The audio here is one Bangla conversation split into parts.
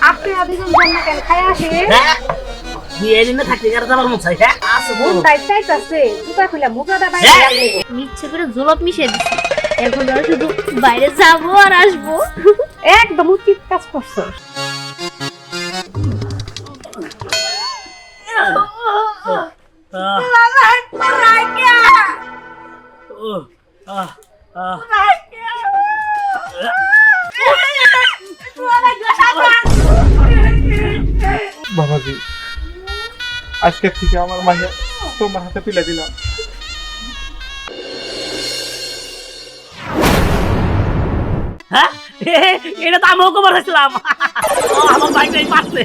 আপনি আদিজন জন্য কেন খাই আসে বিয়ে না থাকতে গেলে যাবার মন চাই হ্যাঁ মন চাইতাছে জুতা খুলে মুখটা বাইরে লাগবে ইচ্ছে করে জলপ মিশিয়ে দিচ্ছি এখন আর শুধু বাইরে যাবো আর আসবো একদম উচিত কাজ করছো বাবাজি আজকে থেকে আমার মাইয়া তোমার হাতে তুলে দিলাম। হ্যাঁ এটা তো আমিও খবর হয়েছিলাম আমার ভাইটাই পারছে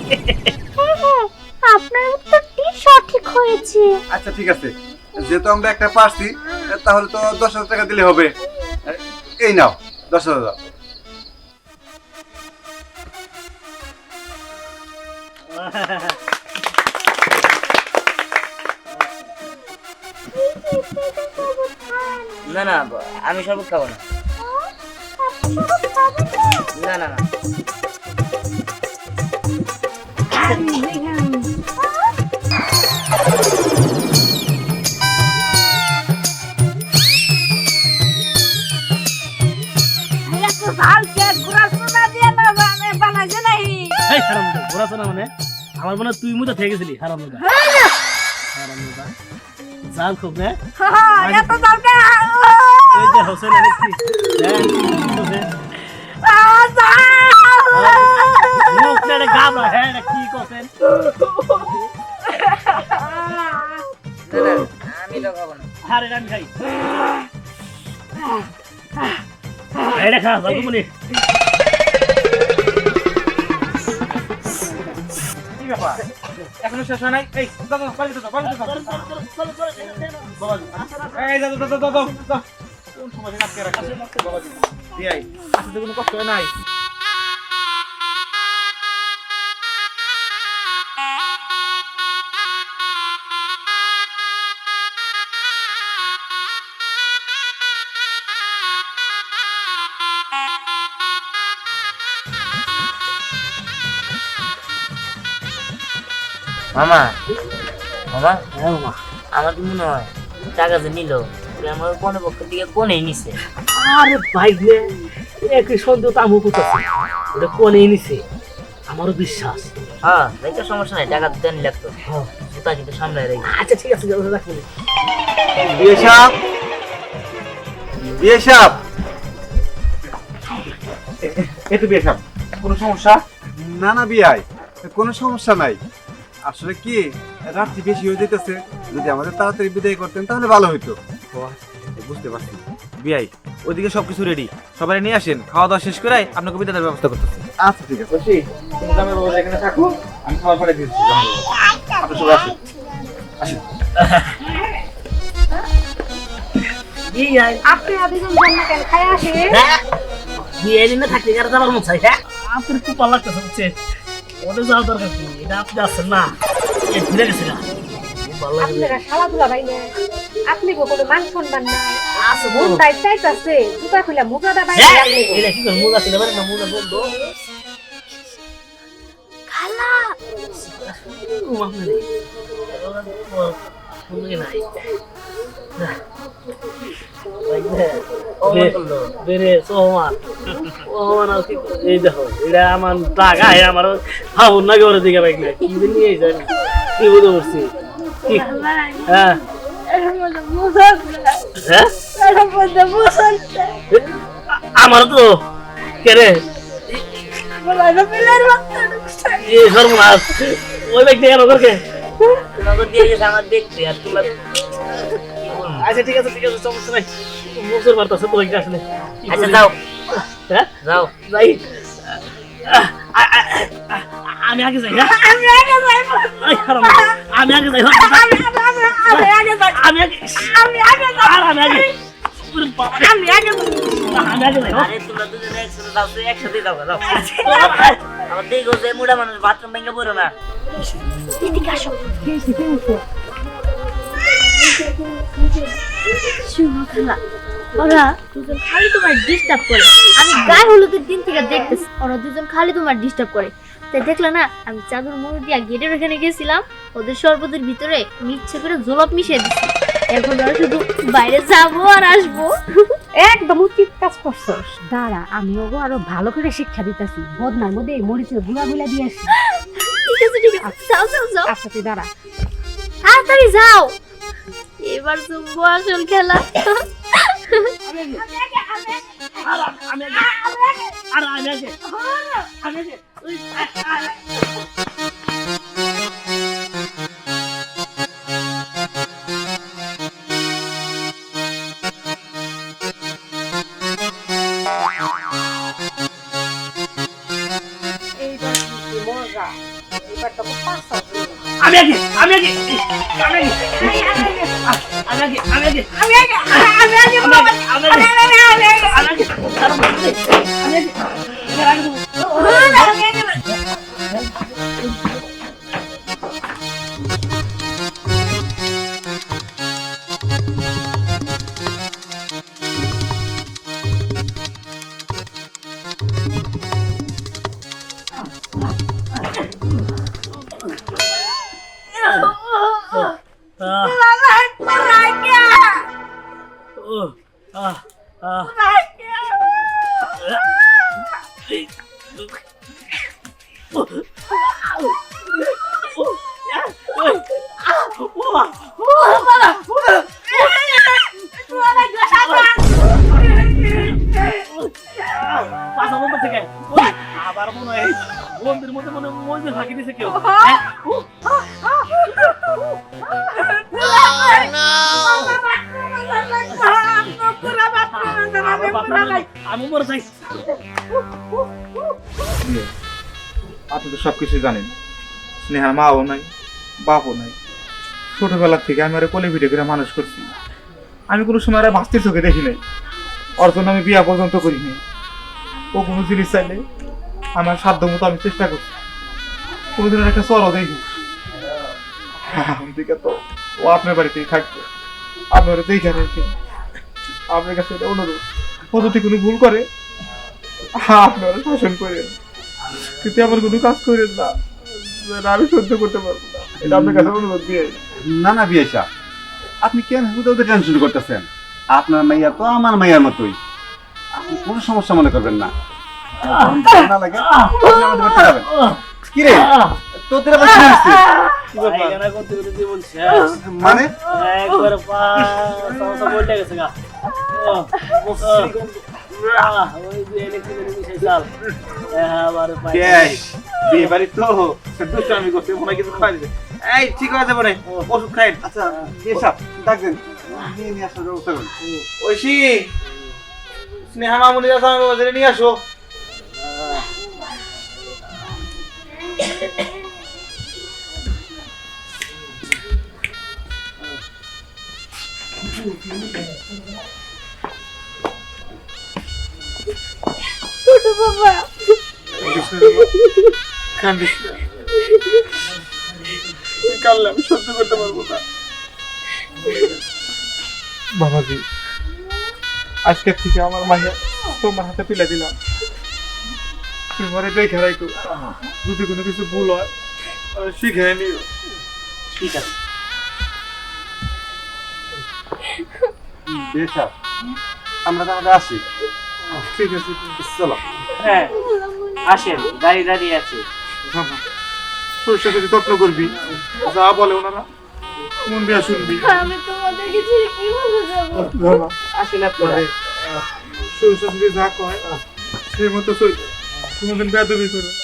আপনার উত্তরটি সঠিক হয়েছে আচ্ছা ঠিক আছে, যেহেতু আমরা একটা পারছি তাহলে তো 10,000 টাকা দিলে হবে। এই নাও 10,000। না না আমি শরবত খাবো না। না না না মানে আমার মনে তুই মুদা থেকে গেছিলি হারামুদা হারামুদা জাল খুব না এত দরকার এই যে হোসেন আনিসি মুখটা গাবলা হ্যাঁ কি কোসেন আমি তো খাবো না। আরে রান খাই এই দেখা বাবুমনি কি ব্যাপার এখনো শেষ হয় নাই? এই দাদা বাড়িতে দাও বাড়িতে দাও। এই দাদা দাদা দাদা দাও কোন সময় আটকে রাখছে বাবাজি দিয়াই আসলে কোনো কষ্ট নাই। মামা মামা হ্যাঁ মা আমার তো মনে হয় টাকা যে নিল আমার কোনো পক্ষের দিকে কোনেই নিছে। আরে ভাই রে একই সন্দেহ তো আমও করতেছে ওটা কোনে নিছে আমারও বিশ্বাস হ্যাঁ দেখতে সমস্যা নাই, টাকা দিতে নি লাগতো জুতা কিন্তু সামনে রেখে। আচ্ছা ঠিক আছে রাখুন বিয়ে সাহেব, বিয়ে সাহেব, এই তো বিয়ে সাহেব কোনো সমস্যা? না না বিয়াই কোনো সমস্যা নাই। আসলে কি রাত্রি বেশি হয়ে যেতেছে, যদি আমাদের তাড়াতাড়ি বিদায় করতেন তাহলে ভালো হইতো। বুঝতে পারছি বিয়াই ওইদিকে সবকিছু রেডি, সবাই নিয়ে আসেন, খাওয়া দাওয়া শেষ করে আপনাকে বিদায়ের ব্যবস্থা করতেছি। আচ্ছা ঠিক আছে। তুমি জামাই বাবু এখানে থাকো, আমি খাবার পাঠিয়ে দিচ্ছি। আপনি সবাই আসেন আসেন। আপনি আদিজন জন্য কেন খাই আসে বিয়ে না থাকতে গেলে যাবার মন চাই হ্যাঁ আপনার খুব ভালো লাগতেছে বুঝছে ওদের যাওয়ার দরকার কি এটা আপনি আসছেন না এ ভুলে গেছে না খুব ভালো লাগে আপনারা শালাধুলা ভাই না আপনি কোনো মান সম্মান নাই আছে মন চাইতাছে জুতা খুলে মুখটা বাইরে হ্যাঁ লাগবে এটা কি করে মুগা ছিল না মুগা বলতো খালা আপনি শুনলে নাই বেরে সোমান সোমান আর কি এই দেখো এটা আমার টাকা আমার হাউন না করে দিকে বাইক না কি নিয়ে যাই কি বলে বলছি হ্যাঁ আমার তো কেরে সর্বনাশ ওই ব্যক্তি কেন করকে নগদ দিয়ে গেছে আমার দেখতে আর তোমার আচ্ছা ঠিক আছে সমস্যা নাই মুখের বার্তা তো আসলে আচ্ছা যাও হ্যাঁ যাও যাই আমি আগে যাই হ্যাঁ আমি আগে যাই আরে তোমরা দুজনে একসাথে যাও, একসাথে যাও যাও। আমার দেখো যে মুড়া মানুষ বাথরুম ভেঙে পড়ো না। এদিকে আসো। শুনো খালা, ওরা দুজন খালি তোমার ডিস্টার্ব করে। আমি গায়ে হলুদের দিন থেকে দেখতেছি ওরা দুজন খালি তোমার ডিস্টার্ব করে। তাই দেখলে না, আমি চাদর মুড়ি দিয়া গেটের ওখানে গেছিলাম, ওদের শরবতের ভিতরে মিচ্ছে করে জলপ মিশিয়ে দিচ্ছি। এখন ওরা শুধু বাইরে যাবো আর আসবো। একদম উচিত কাজ করছস। দাঁড়া, আমি ওগো আরো ভালো করে শিক্ষা দিতেছি। বদনার মধ্যে এই মরিচের গুলা গুলা দিয়ে আসি। ঠিক আছে ঠিক আছে, যাও যাও যাও, আচ্ছা তুই দাঁড়া। তাড়াতাড়ি যাও। এবার জমবো আসল খেলা। এইবার কি মজা, এবার তো পাঁচ আমি আগে আমি আগে আমি আগে আমি আগে আমি আগে আমি আগে আমি আগে আমি আবার মনে হয় বন্ধুর মধ্যে মনে মজা ফাঁকি দিছে কেউ। আমি মরে যাই। আপনি তো সবকিছু জানেন, স্নেহার মাও নাই বাপও নাই। ছোটবেলা থেকে আমি আরে কোলে ভিডিও করে মানুষ করছি। আমি কোনো সময় আর বাস্তির চোখে দেখি নাই। ওর জন্য আমি বিয়া পর্যন্ত করিনি। ও কোনো জিনিস চাইলে আমার সাধ্য মতো আমি চেষ্টা করছি। কোনোদিনের একটা চরও দেখি দিকে তো ও আপনার বাড়িতেই থাকবে। আপনি ওরা দেখে রেখে আপনার কাছে এটা অনুরোধ, ও যদি কোনো ভুল করে আপনি ওরা শাসন করেন, কিন্তু আমার কোনো কাজ করেন না, যেটা আমি সহ্য করতে পারবো না। এটা আপনার কাছে অনুরোধ দিয়ে। না না বিয়ে সাহেব, আপনি কেন ওদের টেনশন করতেছেন? আপনার মাইয়া তো আমার মাইয়ার মতোই, আপনি কোনো সমস্যা মনে করবেন না। না লাগে আপনি আমাদের বাড়িতে যাবেন। কি রে তোদের আবার কি হয়েছে? পায়খানা করতে করতে জীবন শেষ। মানে একবার পা সমস্যা বলতে গেছে গা। ওই যে ইলেকট্রিক মিশাই চাল আবার গ্যাস বিয়ে বাড়ি তো দুটো আমি করতে মনে কিছু খাই দিবে। এই ঠিক আছে বলে ওষুধ খাই। আচ্ছা বিয়ে সাহেব ডাকবেন, নিয়ে নিয়ে আসার ব্যবস্থা করুন। ঐশী স্নেহা মামুনি আছে আমার বাজারে নিয়ে আসো। ছোট বাবা, কান্দিস না, কান্না আমি সহ্য করতে পারবো না। বাবাজি, আজকের থেকে আমার মাইয়া তোমার হাতে তুলে দিলাম। তুমি মরে দেখে রাখো, যদি কোনো কিছু ভুল হয় শিখে নিও। ঠিক আছে। বিয়ে সাহেব আমরা তাহলে আসি। ঠিক আছে, চলো। হ্যাঁ আসেন, গাড়ি দাঁড়িয়ে আছে। শরীরটা যদি যত্ন করবি, যা বলে ওনারা মন দিয়া শুনবি। আমি তোমাদেরকে ছেড়ে কিভাবে যাবো? আসেন আপনারা। শরীরটা যদি যা কয় সেই মতো চলবে, কোনোদিন বেয়াদবি করবে না।